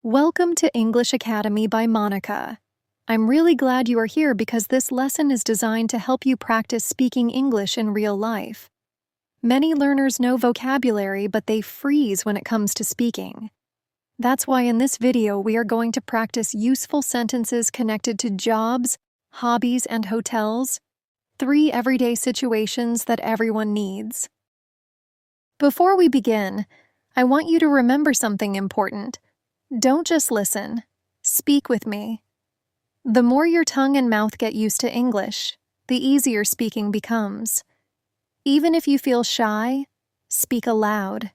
Welcome to English Academy by Monica. I'm really glad you are here because this lesson is designed to help you practice speaking English in real life. Many learners know vocabulary, but they freeze when it comes to speaking. That's why in this video we are going to practice useful sentences connected to jobs, hobbies, and hotels, 3 everyday situations that everyone needs. Before we begin, I want you to remember something important. Don't just listen. Speak with me. The more your tongue and mouth get used to English, the easier speaking becomes. Even if you feel shy, speak aloud.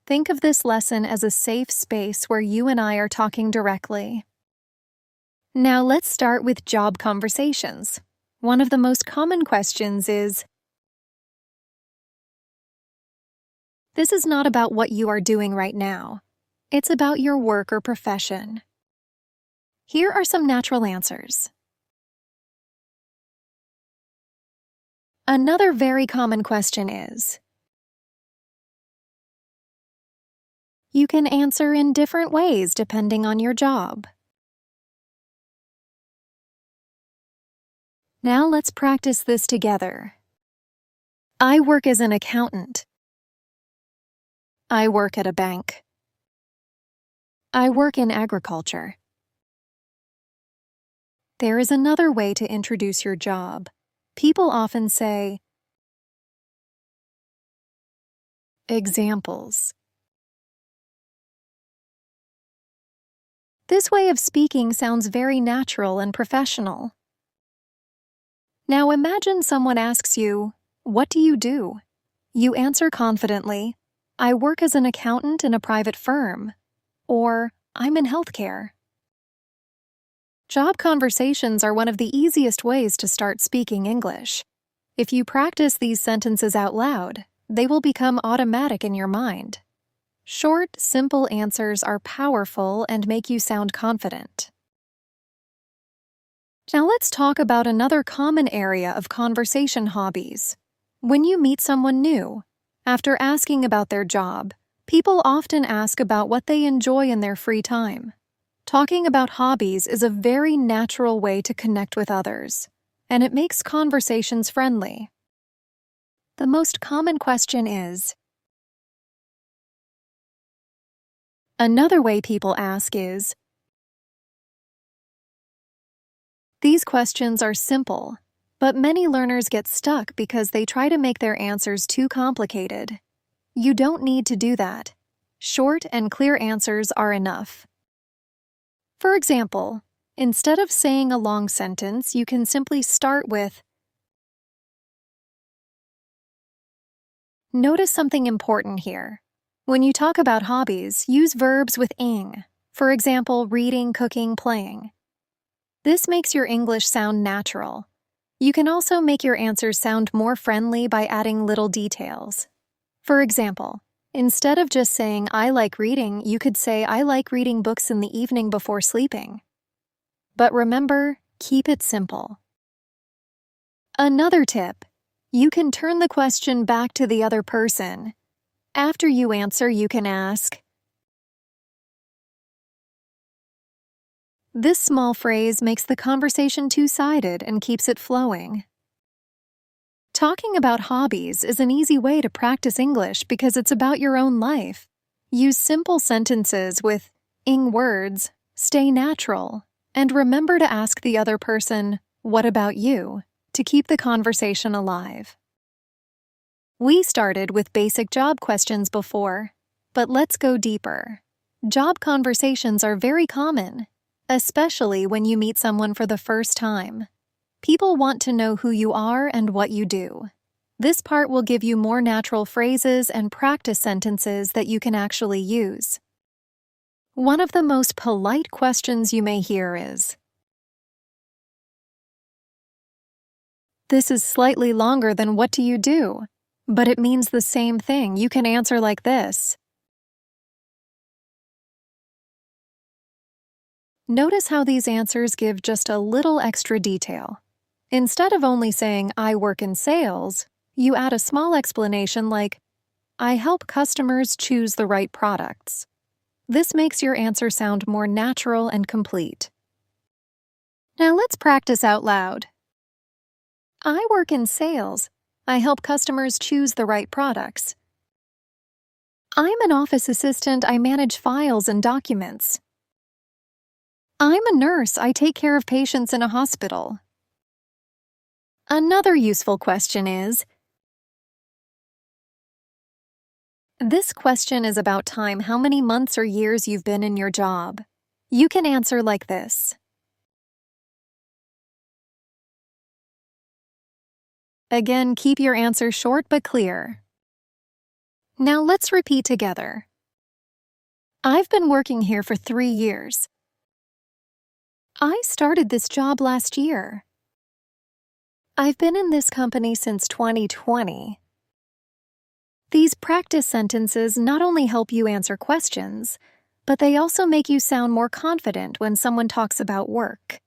Think of this lesson as a safe space where you and I are talking directly. Now let's start with job conversations. One of the most common questions is, this is not about what you are doing right now. It's about your work or profession. Here are some natural answers. Another very common question is, you can answer in different ways depending on your job. Now let's practice this together. I work as an accountant. I work at a bank. I work in agriculture. There is another way to introduce your job. People often say, examples. This way of speaking sounds very natural and professional. Now imagine someone asks you, what do you do? You answer confidently, I work as an accountant in a private firm, or I'm in healthcare. Job conversations are one of the easiest ways to start speaking English. If you practice these sentences out loud, they will become automatic in your mind. Short, simple answers are powerful and make you sound confident. Now let's talk about another common area of conversation hobbies. When you meet someone new, after asking about their job, people often ask about what they enjoy in their free time. Talking about hobbies is a very natural way to connect with others, and it makes conversations friendly. The most common question is, another way people ask is, these questions are simple, but many learners get stuck because they try to make their answers too complicated. You don't need to do that. Short and clear answers are enough. For example, instead of saying a long sentence, you can simply start with, notice something important here. When you talk about hobbies, use verbs with ing. For example, reading, cooking, playing. This makes your English sound natural. You can also make your answers sound more friendly by adding little details. For example, instead of just saying, I like reading, you could say, I like reading books in the evening before sleeping. But remember, keep it simple. Another tip, you can turn the question back to the other person. After you answer, you can ask, this small phrase makes the conversation two-sided and keeps it flowing. Talking about hobbies is an easy way to practice English because it's about your own life. Use simple sentences with ing words, stay natural, and remember to ask the other person, what about you, to keep the conversation alive. We started with basic job questions before, but let's go deeper. Job conversations are very common, especially when you meet someone for the first time. People want to know who you are and what you do. This part will give you more natural phrases and practice sentences that you can actually use. One of the most polite questions you may hear is, this is slightly longer than what do you do? But it means the same thing. You can answer like this. Notice how these answers give just a little extra detail. Instead of only saying, I work in sales, you add a small explanation like, I help customers choose the right products. This makes your answer sound more natural and complete. Now let's practice out loud. I work in sales. I help customers choose the right products. I'm an office assistant. I manage files and documents. I'm a nurse. I take care of patients in a hospital. Another useful question is, this question is about time, how many months or years you've been in your job. You can answer like this. Again, keep your answer short but clear. Now let's repeat together. I've been working here for 3 years. I started this job last year. I've been in this company since 2020. These practice sentences not only help you answer questions, but they also make you sound more confident when someone talks about work.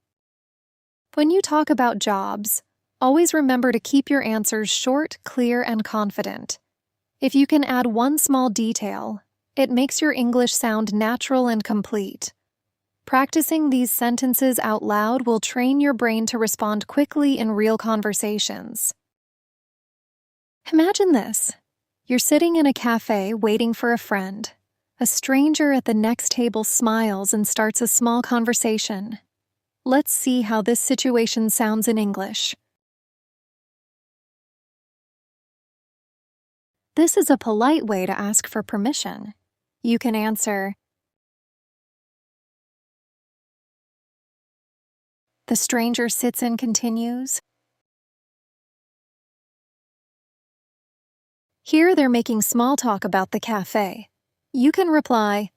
When you talk about jobs, always remember to keep your answers short, clear, and confident. If you can add one small detail, it makes your English sound natural and complete. Practicing these sentences out loud will train your brain to respond quickly in real conversations. Imagine this. You're sitting in a cafe waiting for a friend. A stranger at the next table smiles and starts a small conversation. Let's see how this situation sounds in English. This is a polite way to ask for permission. You can answer, the stranger sits and continues. Here they're making small talk about the cafe. You can reply,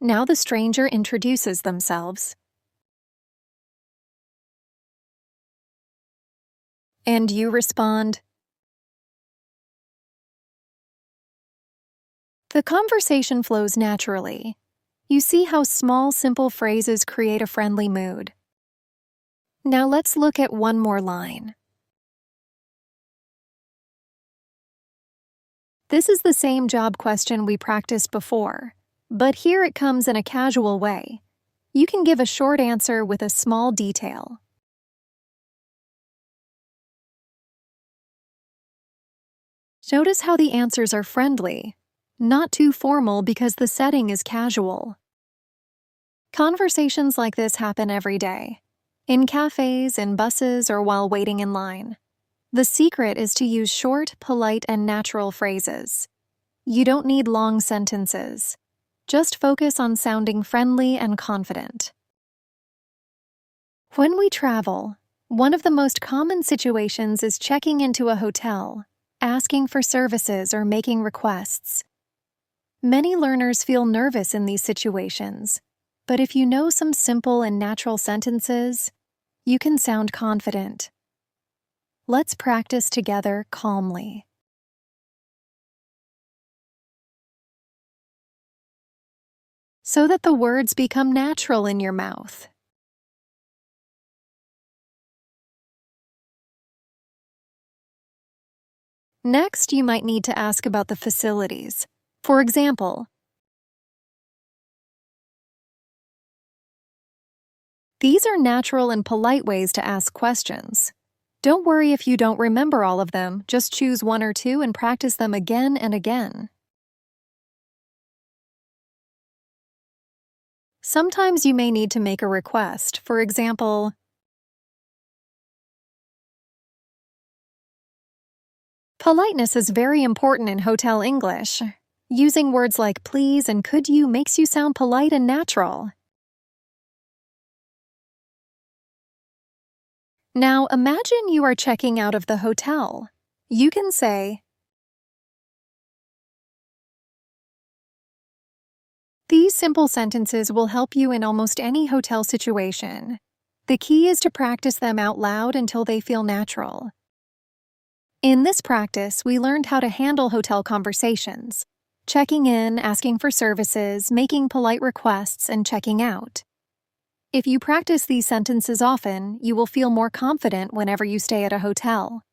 now the stranger introduces themselves. And you respond. The conversation flows naturally. You see how small, simple phrases create a friendly mood. Now let's look at one more line. This is the same job question we practiced before, but here it comes in a casual way. You can give a short answer with a small detail. Notice how the answers are friendly, not too formal because the setting is casual. Conversations like this happen every day, in cafes, in buses, or while waiting in line. The secret is to use short, polite, and natural phrases. You don't need long sentences. Just focus on sounding friendly and confident. When we travel, one of the most common situations is checking into a hotel, asking for services, or making requests. Many learners feel nervous in these situations, but if you know some simple and natural sentences, you can sound confident. Let's practice together calmly. So that the words become natural in your mouth. Next, you might need to ask about the facilities. For example, these are natural and polite ways to ask questions. Don't worry if you don't remember all of them, just choose one or two and practice them again and again. Sometimes you may need to make a request. For example, politeness is very important in hotel English. Using words like please and could you makes you sound polite and natural. Now imagine you are checking out of the hotel. You can say, these simple sentences will help you in almost any hotel situation. The key is to practice them out loud until they feel natural. In this practice, we learned how to handle hotel conversations, checking in, asking for services, making polite requests, and checking out. If you practice these sentences often, you will feel more confident whenever you stay at a hotel.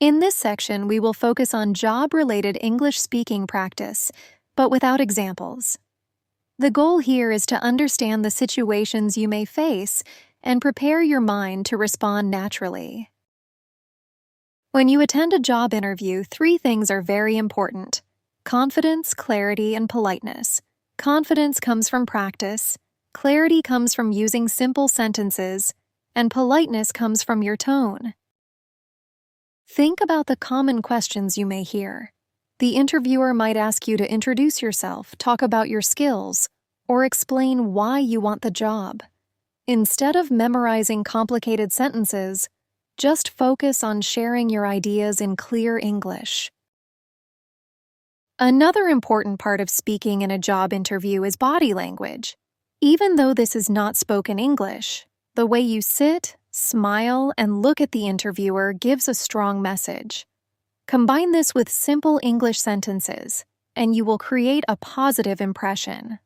In this section, we will focus on job-related English speaking practice, but without examples. The goal here is to understand the situations you may face and prepare your mind to respond naturally. When you attend a job interview, 3 things are very important: confidence, clarity, and politeness. Confidence comes from practice, clarity comes from using simple sentences, and politeness comes from your tone. Think about the common questions you may hear. The interviewer might ask you to introduce yourself, talk about your skills, or explain why you want the job. Instead of memorizing complicated sentences, just focus on sharing your ideas in clear English. Another important part of speaking in a job interview is body language. Even though this is not spoken English, the way you sit, smile, and look at the interviewer gives a strong message. Combine this with simple English sentences, and you will create a positive impression.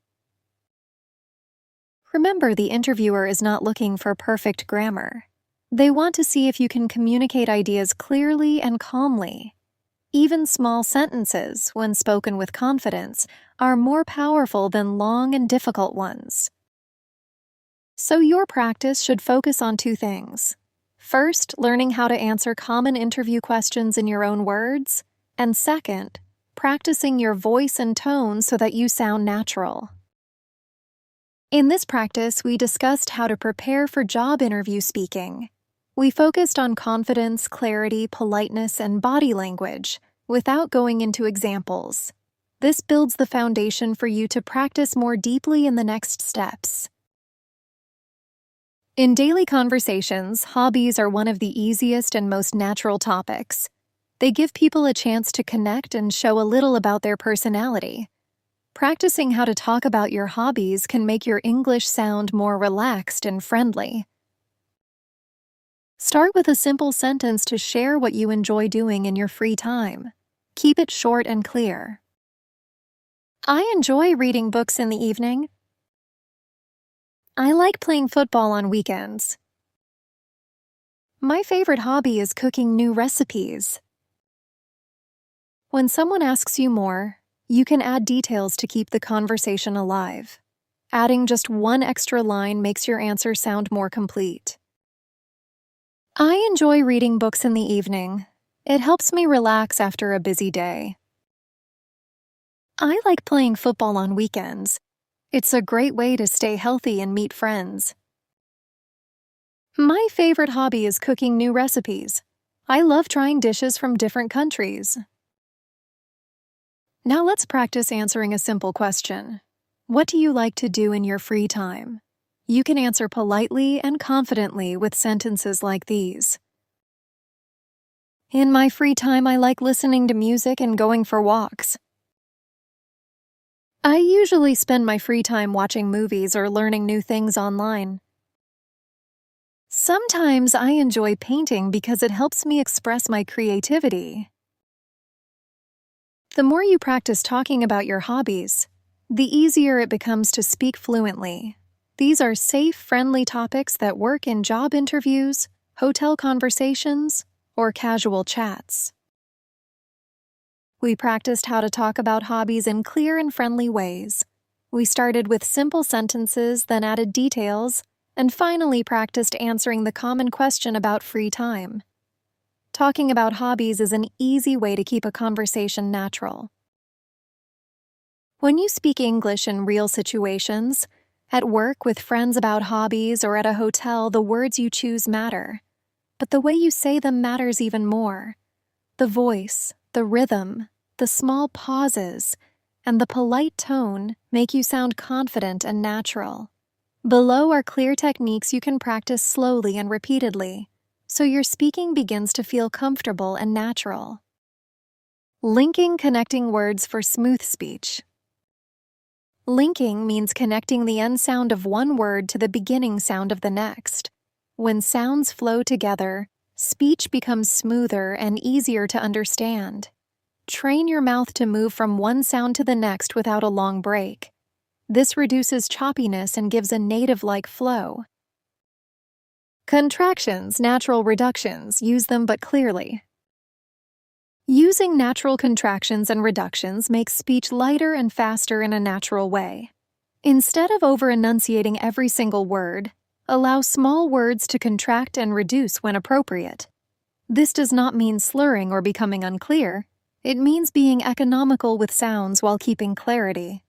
Remember, the interviewer is not looking for perfect grammar. They want to see if you can communicate ideas clearly and calmly. Even small sentences, when spoken with confidence, are more powerful than long and difficult ones. So your practice should focus on 2 things. First, learning how to answer common interview questions in your own words, and second, practicing your voice and tone so that you sound natural. In this practice, we discussed how to prepare for job interview speaking. We focused on confidence, clarity, politeness, and body language, without going into examples. This builds the foundation for you to practice more deeply in the next steps. In daily conversations, hobbies are one of the easiest and most natural topics. They give people a chance to connect and show a little about their personality. Practicing how to talk about your hobbies can make your English sound more relaxed and friendly. Start with a simple sentence to share what you enjoy doing in your free time. Keep it short and clear. I enjoy reading books in the evening. I like playing football on weekends. My favorite hobby is cooking new recipes. When someone asks you more, you can add details to keep the conversation alive. Adding just one extra line makes your answer sound more complete. I enjoy reading books in the evening. It helps me relax after a busy day. I like playing football on weekends. It's a great way to stay healthy and meet friends. My favorite hobby is cooking new recipes. I love trying dishes from different countries. Now let's practice answering a simple question. What do you like to do in your free time? You can answer politely and confidently with sentences like these. In my free time, I like listening to music and going for walks. I usually spend my free time watching movies or learning new things online. Sometimes I enjoy painting because it helps me express my creativity. The more you practice talking about your hobbies, the easier it becomes to speak fluently. These are safe, friendly topics that work in job interviews, hotel conversations, or casual chats. We practiced how to talk about hobbies in clear and friendly ways. We started with simple sentences, then added details, and finally practiced answering the common question about free time. Talking about hobbies is an easy way to keep a conversation natural. When you speak English in real situations, at work with friends about hobbies or at a hotel, the words you choose matter. But the way you say them matters even more. The voice, the rhythm, the small pauses, and the polite tone make you sound confident and natural. Below are clear techniques you can practice slowly and repeatedly, so your speaking begins to feel comfortable and natural. Linking connecting words for smooth speech. Linking means connecting the end sound of one word to the beginning sound of the next. When sounds flow together, speech becomes smoother and easier to understand. Train your mouth to move from one sound to the next without a long break. This reduces choppiness and gives a native-like flow. Contractions, natural reductions, use them but clearly. Using natural contractions and reductions makes speech lighter and faster in a natural way. Instead of over-enunciating every single word, allow small words to contract and reduce when appropriate. This does not mean slurring or becoming unclear. It means being economical with sounds while keeping clarity.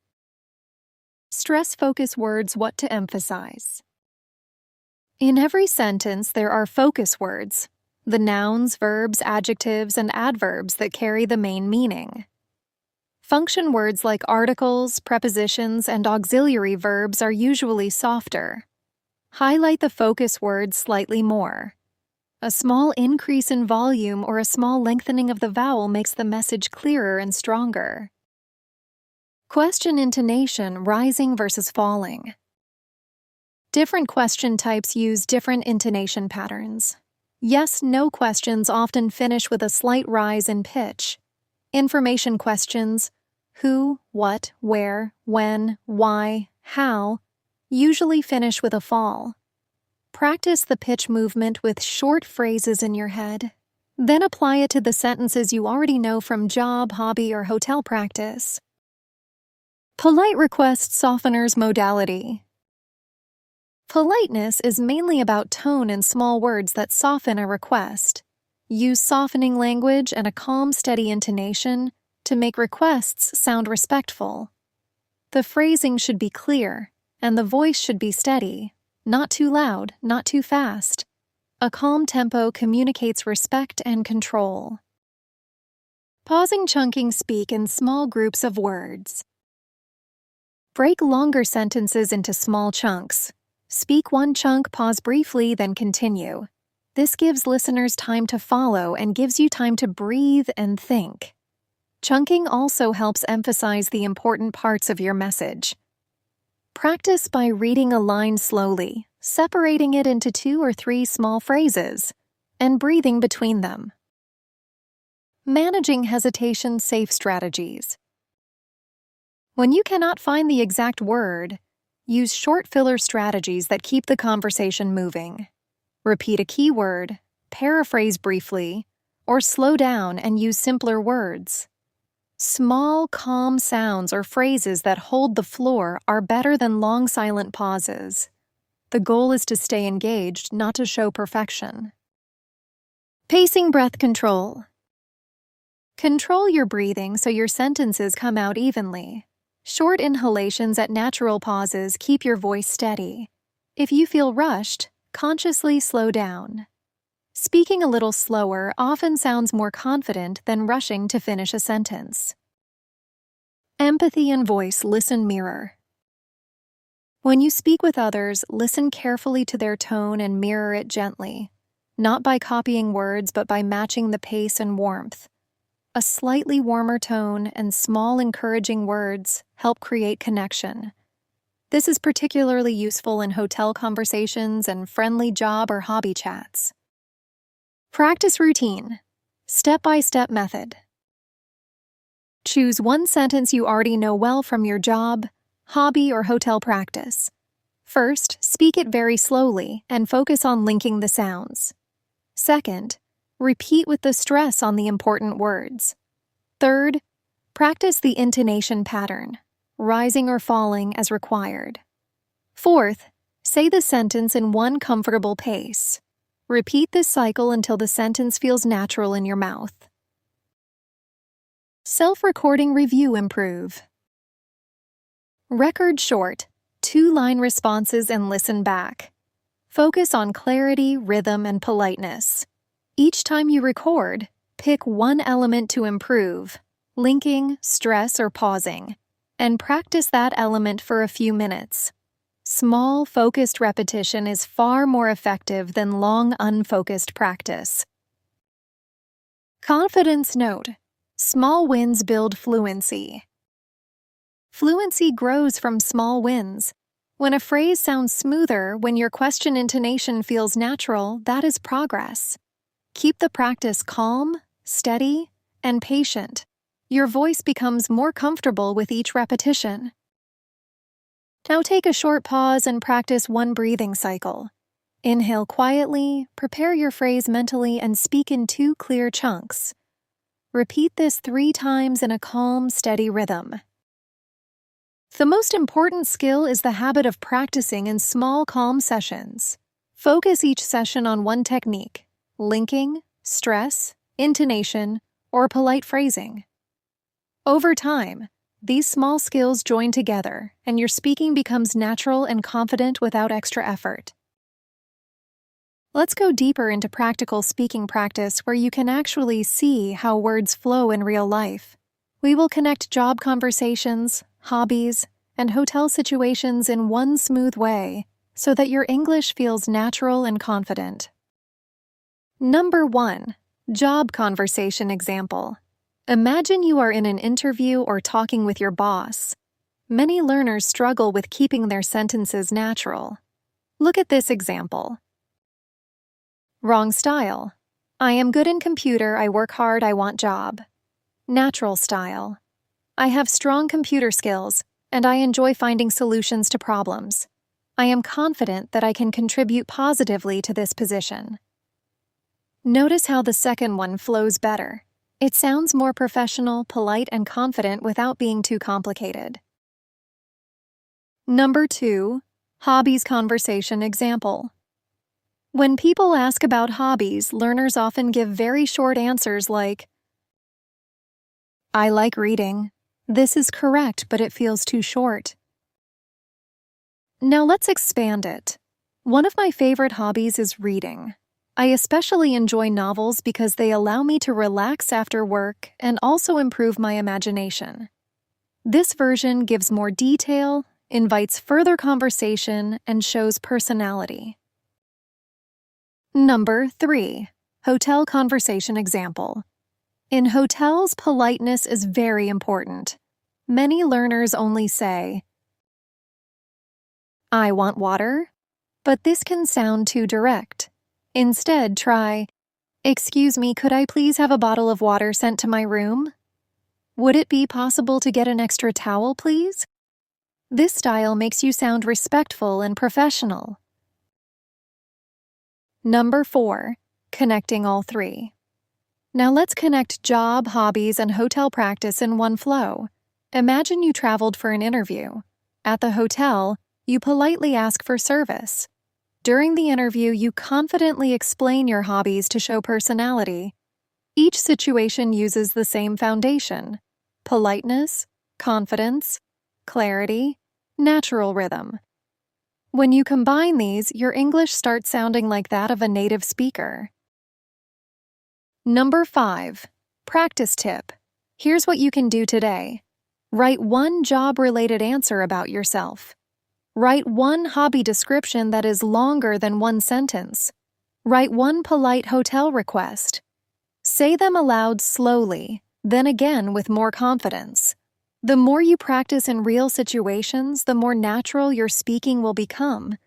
Stress-focus words: what to emphasize. In every sentence, there are focus words, the nouns, verbs, adjectives, and adverbs that carry the main meaning. Function words like articles, prepositions, and auxiliary verbs are usually softer. Highlight the focus words slightly more. A small increase in volume or a small lengthening of the vowel makes the message clearer and stronger. Question intonation: rising versus falling. Different question types use different intonation patterns. Yes/no questions often finish with a slight rise in pitch. Information questions, who, what, where, when, why, how, usually finish with a fall. Practice the pitch movement with short phrases in your head. Then apply it to the sentences you already know from job, hobby, or hotel practice. Polite request softeners modality. Politeness is mainly about tone and small words that soften a request. Use softening language and a calm, steady intonation to make requests sound respectful. The phrasing should be clear, and the voice should be steady, not too loud, not too fast. A calm tempo communicates respect and control. Pausing, chunking speak in small groups of words. Break longer sentences into small chunks. Speak one chunk, pause briefly, then continue. This gives listeners time to follow and gives you time to breathe and think. Chunking also helps emphasize the important parts of your message. Practice by reading a line slowly, separating it into 2 or 3 small phrases, and breathing between them. Managing hesitation: safe strategies. When you cannot find the exact word, use short filler strategies that keep the conversation moving. Repeat a keyword, paraphrase briefly, or slow down and use simpler words. Small, calm sounds or phrases that hold the floor are better than long, silent pauses. The goal is to stay engaged, not to show perfection. Pacing, breath control. Control your breathing so your sentences come out evenly. Short inhalations at natural pauses keep your voice steady. If you feel rushed, consciously slow down. Speaking a little slower often sounds more confident than rushing to finish a sentence. Empathy and voice: listen, mirror. When you speak with others, listen carefully to their tone and mirror it gently, not by copying words but by matching the pace and warmth. A slightly warmer tone and small encouraging words help create connection. This is particularly useful in hotel conversations and friendly job or hobby chats. Practice routine: step-by-step method. Choose one sentence you already know well from your job, hobby, or hotel practice. First, speak it very slowly and focus on linking the sounds. Second, repeat with the stress on the important words. Third, practice the intonation pattern, rising or falling as required. Fourth, say the sentence in one comfortable pace. Repeat this cycle until the sentence feels natural in your mouth. Self-recording review: improve. Record short, 2-line responses and listen back. Focus on clarity, rhythm, and politeness. Each time you record, pick one element to improve, linking, stress, or pausing, and practice that element for a few minutes. Small, focused repetition is far more effective than long, unfocused practice. Confidence note: small wins build fluency. Fluency grows from small wins. When a phrase sounds smoother, when your question intonation feels natural, that is progress. Keep the practice calm, steady, and patient. Your voice becomes more comfortable with each repetition. Now take a short pause and practice one breathing cycle. Inhale quietly, prepare your phrase mentally, and speak in 2 clear chunks. Repeat this 3 times in a calm, steady rhythm. The most important skill is the habit of practicing in small, calm sessions. Focus each session on one technique: linking, stress, intonation, or polite phrasing. Over time, these small skills join together, and your speaking becomes natural and confident without extra effort. Let's go deeper into practical speaking practice where you can actually see how words flow in real life. We will connect job conversations, hobbies, and hotel situations in one smooth way so that your English feels natural and confident. Number 1. Job conversation example. Imagine you are in an interview or talking with your boss. Many learners struggle with keeping their sentences natural. Look at this example. Wrong style. I am good in computer, I work hard, I want job. Natural style. I have strong computer skills, and I enjoy finding solutions to problems. I am confident that I can contribute positively to this position. Notice how the second one flows better. It sounds more professional, polite, and confident without being too complicated. Number 2. Hobbies conversation example. When people ask about hobbies, learners often give very short answers like, I like reading. This is correct, but it feels too short. Now let's expand it. One of my favorite hobbies is reading. I especially enjoy novels because they allow me to relax after work and also improve my imagination. This version gives more detail, invites further conversation, and shows personality. Number 3. Hotel conversation example. In hotels, politeness is very important. Many learners only say, I want water, but this can sound too direct. Instead, try, excuse me, could I please have a bottle of water sent to my room? Would it be possible to get an extra towel, please? This style makes you sound respectful and professional. Number 4. Connecting all 3. Now let's connect job, hobbies, and hotel practice in one flow. Imagine you traveled for an interview. At the hotel, you politely ask for service. During the interview, you confidently explain your hobbies to show personality. Each situation uses the same foundation: politeness, confidence, clarity, natural rhythm. When you combine these, your English starts sounding like that of a native speaker. Number 5. Practice tip. Here's what you can do today. Write one job-related answer about yourself. Write one hobby description that is longer than one sentence. Write one polite hotel request. Say them aloud slowly, then again with more confidence. The more you practice in real situations, the more natural your speaking will become.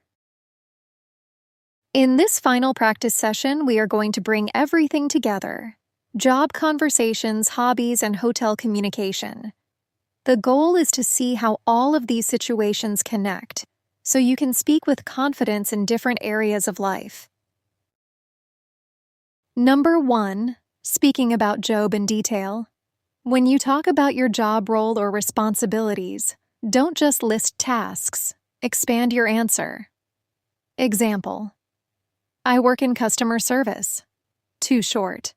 In this final practice session, we are going to bring everything together: job conversations, hobbies, and hotel communication. The goal is to see how all of these situations connect, so you can speak with confidence in different areas of life. Number 1. Speaking about job in detail. When you talk about your job role or responsibilities, don't just list tasks. Expand your answer. Example. I work in customer service. Too short.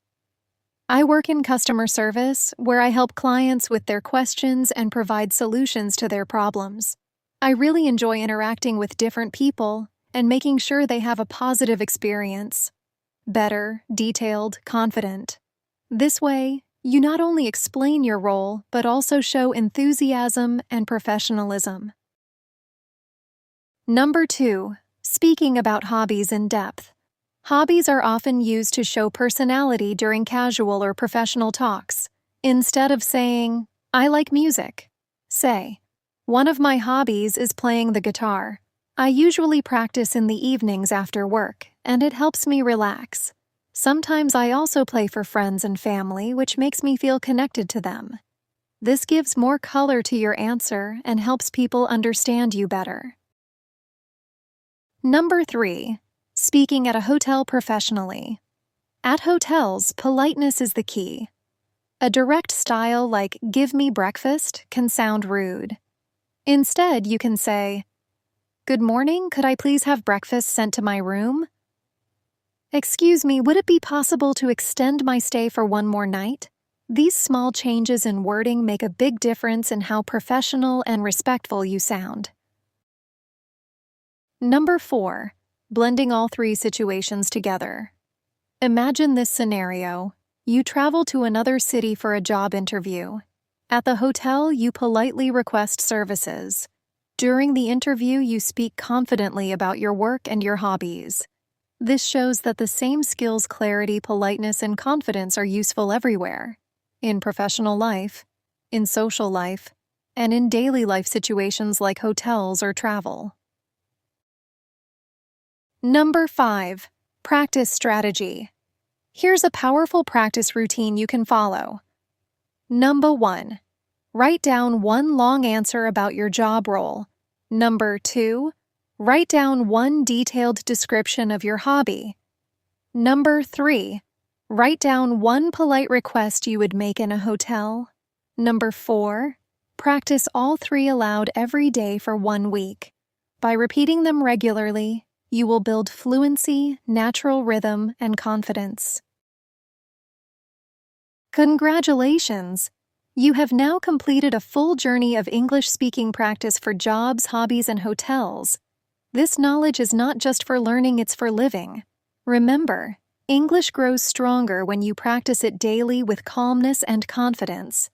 I work in customer service where I help clients with their questions and provide solutions to their problems. I really enjoy interacting with different people and making sure they have a positive experience. Better, detailed, confident. This way, you not only explain your role, but also show enthusiasm and professionalism. Number 2. Speaking about hobbies in depth. Hobbies are often used to show personality during casual or professional talks. Instead of saying, I like music, say, one of my hobbies is playing the guitar. I usually practice in the evenings after work, and it helps me relax. Sometimes I also play for friends and family, which makes me feel connected to them. This gives more color to your answer and helps people understand you better. Number 3. Speaking at a hotel professionally. At hotels, politeness is the key. A direct style like "give me breakfast" can sound rude. Instead, you can say, "Good morning, could I please have breakfast sent to my room?" "Excuse me, would it be possible to extend my stay for one more night?" These small changes in wording make a big difference in how professional and respectful you sound. Number 4. Blending all three situations together. Imagine this scenario. You travel to another city for a job interview. At the hotel, you politely request services. During the interview, you speak confidently about your work and your hobbies. This shows that the same skills, clarity, politeness, and confidence are useful everywhere. In professional life, in social life, and in daily life situations like hotels or travel. Number 5. Practice strategy. Here's a powerful practice routine you can follow. Number 1. Write down one long answer about your job role. Number 2. Write down one detailed description of your hobby. Number 3. Write down one polite request you would make in a hotel. Number 4. Practice all three aloud every day for 1 week. By repeating them regularly, you will build fluency, natural rhythm, and confidence. Congratulations! You have now completed a full journey of English speaking practice for jobs, hobbies, and hotels. This knowledge is not just for learning, it's for living. Remember, English grows stronger when you practice it daily with calmness and confidence.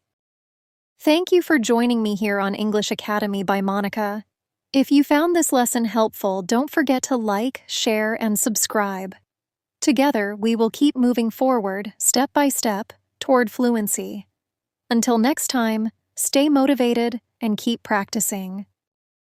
Thank you for joining me here on English Academy by Monica. If you found this lesson helpful, don't forget to like, share, and subscribe. Together, we will keep moving forward, step by step, toward fluency. Until next time, stay motivated and keep practicing.